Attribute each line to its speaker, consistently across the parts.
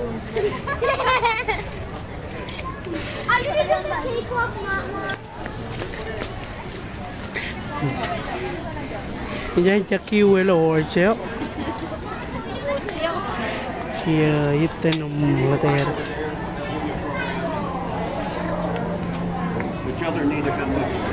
Speaker 1: I'm gonna do some cakewalk, Mama.
Speaker 2: Dạy cho kêu cái lỗ chéo kia ít tên ông tè
Speaker 3: Which other need to come with you?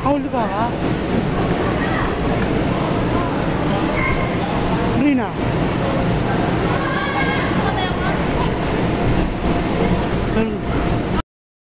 Speaker 2: Huli ba ka?